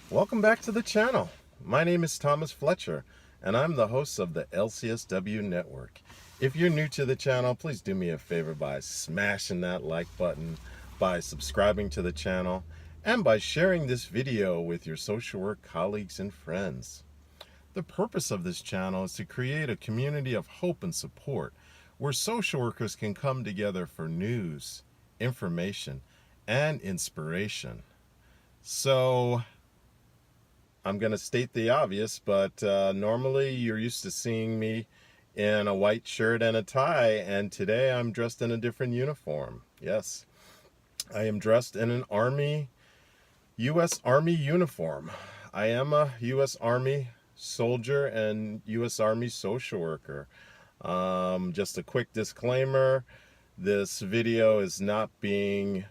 Welcome back to the channel. My name is Thomas Fletcher, and I'm the host of the LCSW network. If you're new to the channel, please do me a favor by smashing that like button, by subscribing to the channel, and by sharing this video with your social work colleagues and friends. The purpose of this channel is to create a community of hope and support where social workers can come together for news, information, and inspiration. So, I'm going to state the obvious, but normally you're used to seeing me in a white shirt and a tie, and today I'm dressed in a different uniform. Yes, I am dressed in an U.S. Army uniform. I am a U.S. Army soldier and U.S. Army social worker. Just a quick disclaimer, this video is not being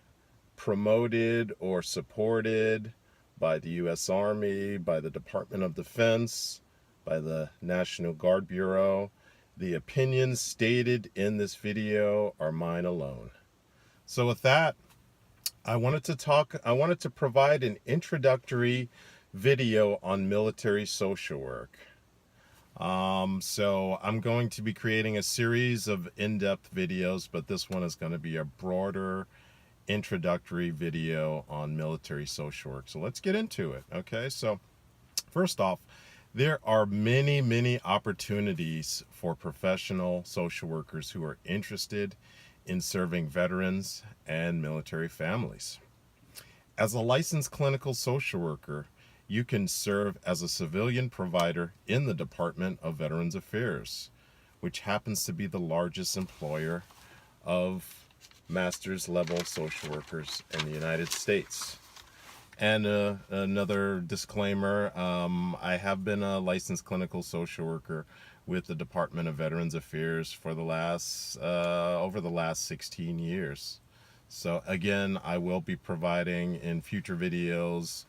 promoted or supported by the U.S. Army, by the Department of Defense, by the National Guard Bureau. The opinions stated in this video are mine alone. So with that, I wanted to provide an introductory video on military social work. So I'm going to be creating a series of in-depth videos, but this one is going to be a broader introductory video on military social work. So let's get into it. Okay, so first off, there are many opportunities for professional social workers who are interested in serving veterans and military families. As a licensed clinical social worker, you can serve as a civilian provider in the Department of Veterans Affairs, which happens to be the largest employer of master's level social workers in the United States. And another disclaimer, I have been a licensed clinical social worker with the Department of Veterans Affairs for the last over the last 16 years. So again, I will be providing in future videos,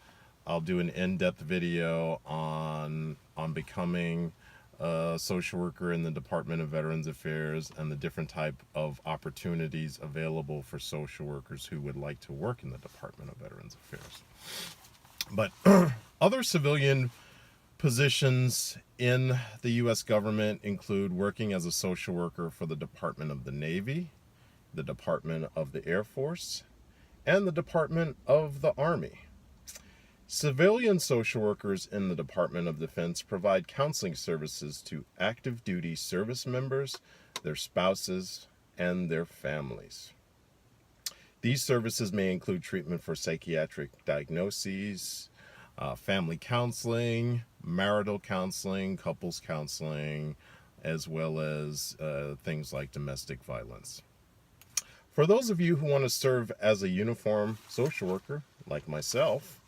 I'll do an in-depth video on becoming a social worker in the Department of Veterans Affairs and the different type of opportunities available for social workers who would like to work in the Department of Veterans Affairs. But other civilian positions in the U.S. government include working as a social worker for the Department of the Navy, the Department of the Air Force, and the Department of the Army. Civilian social workers in the Department of Defense provide counseling services to active duty service members, their spouses, and their families. These services may include treatment for psychiatric diagnoses, family counseling, marital counseling, couples counseling, as well as things like domestic violence. For those of you who want to serve as a uniform social worker, like myself,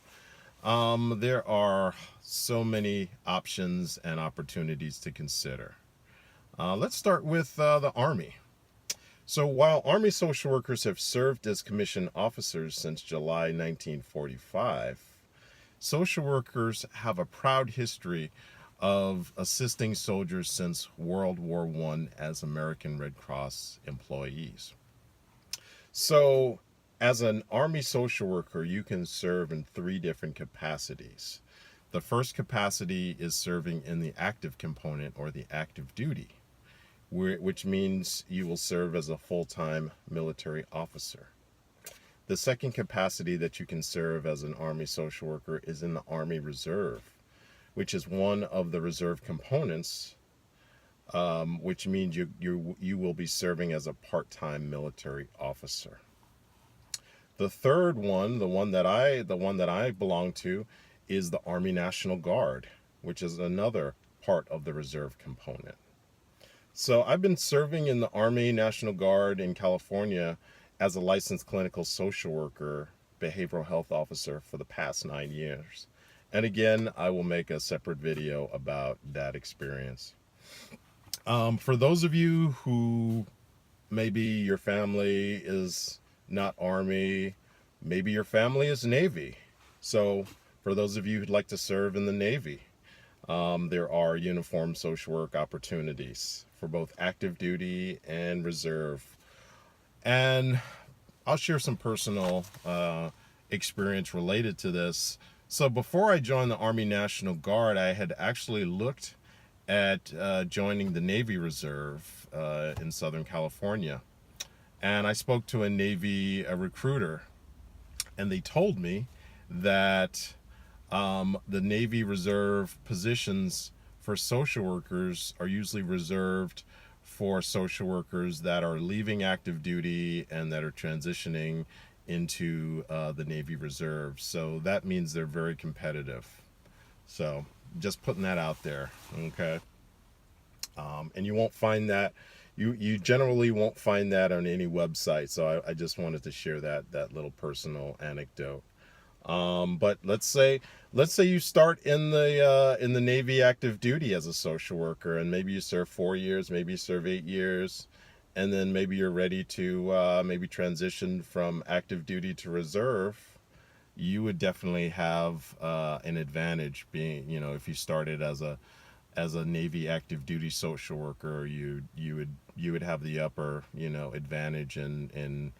there are so many options and opportunities to consider. Let's start with the Army. So while Army social workers have served as commissioned officers since July 1945, social workers have a proud history of assisting soldiers since World War I as American Red Cross employees. So as an Army social worker, you can serve in 3 different capacities. The first capacity is serving in the active component or the active duty, which means you will serve as a full-time military officer. The second capacity that you can serve as an Army social worker is in the Army Reserve, which is one of the reserve components, which means you will be serving as a part-time military officer. The third one, the one that I belong to, is the Army National Guard, which is another part of the reserve component. So I've been serving in the Army National Guard in California as a licensed clinical social worker, behavioral health officer for the past 9 years. And again, I will make a separate video about that experience. For those of you who maybe your family is not Army, maybe your family is Navy. So for those of you who'd like to serve in the Navy, there are uniform social work opportunities for both active duty and reserve. And I'll share some personal experience related to this So before I joined the Army National Guard, I had actually looked at joining the Navy Reserve in Southern California. And I spoke to a Navy recruiter, and they told me that the Navy Reserve positions for social workers are usually reserved for social workers that are leaving active duty and that are transitioning into the Navy Reserve. So that means they're very competitive. So just putting that out there, okay? And you won't find that, you generally won't find that on any website. So I just wanted to share that little personal anecdote. But let's say you start in the Navy active duty as a social worker, and maybe you serve 4 years, maybe you serve 8 years, and then maybe you're ready to maybe transition from active duty to reserve. You would definitely have an advantage being, if you started as a Navy active duty social worker, you would have the upper, advantage in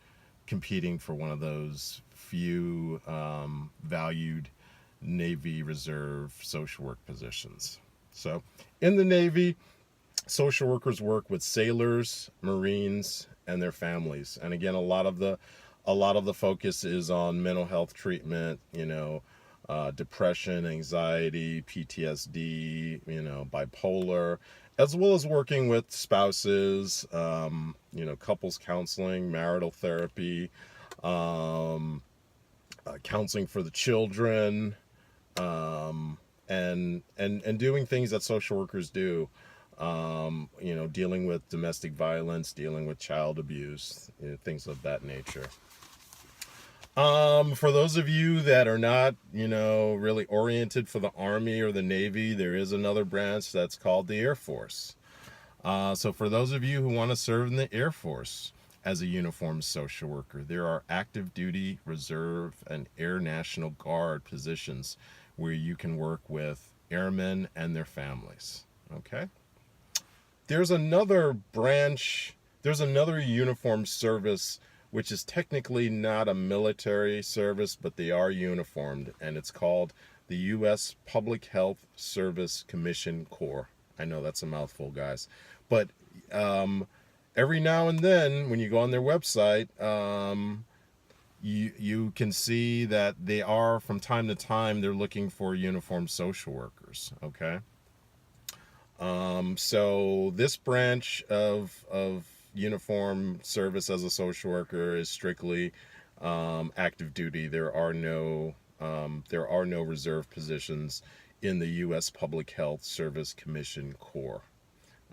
competing for one of those few valued Navy Reserve social work positions. So in the Navy, social workers work with sailors, Marines, and their families. And again, a lot of the focus is on mental health treatment, depression, anxiety, PTSD, bipolar, as well as working with spouses, couples counseling, marital therapy, counseling for the children, and doing things that social workers do. Dealing with domestic violence, dealing with child abuse, things of that nature. For those of you that are not, really oriented for the Army or the Navy, there is another branch that's called the Air Force. So for those of you who want to serve in the Air Force as a uniformed social worker, there are active duty, reserve, and Air National Guard positions where you can work with airmen and their families. Okay? There's another branch, there's another uniformed service which is technically not a military service, but they are uniformed, and it's called the U.S. Public Health Service Commission Corps. I know that's a mouthful, guys. But every now and then, when you go on their website, you can see that they are, from time to time, they're looking for uniformed social workers, okay? So this branch of uniform service as a social worker is strictly active duty. There are no reserve positions in the U.S. Public Health Service Commission Corps.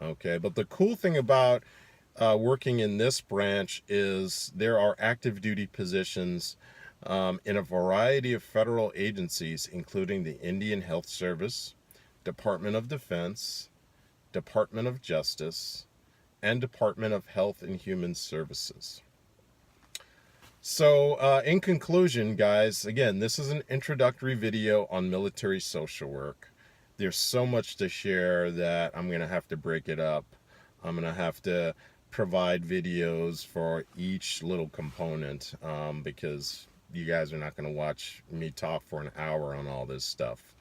Okay, but the cool thing about working in this branch is there are active duty positions in a variety of federal agencies, including the Indian Health Service, Department of Defense, Department of Justice, and Department of Health and Human Services. So in conclusion, guys, again, this is an introductory video on military social work. There's so much to share that I'm going to have to break it up. I'm going to have to provide videos for each little component because you guys are not going to watch me talk for an hour on all this stuff.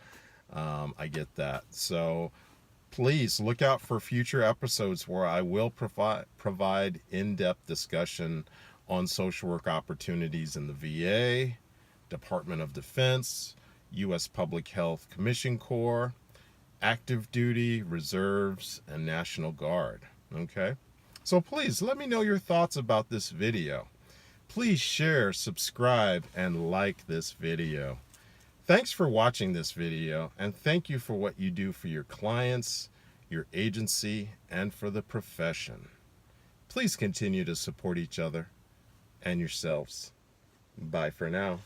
I get that. So please look out for future episodes where I will provide in-depth discussion on social work opportunities in the VA, Department of Defense, U.S. Public Health Commission Corps, active duty, reserves, and National Guard. Okay? So please let me know your thoughts about this video. Please share, subscribe, and like this video. Thanks for watching this video, and thank you for what you do for your clients, your agency, and for the profession. Please continue to support each other and yourselves. Bye for now.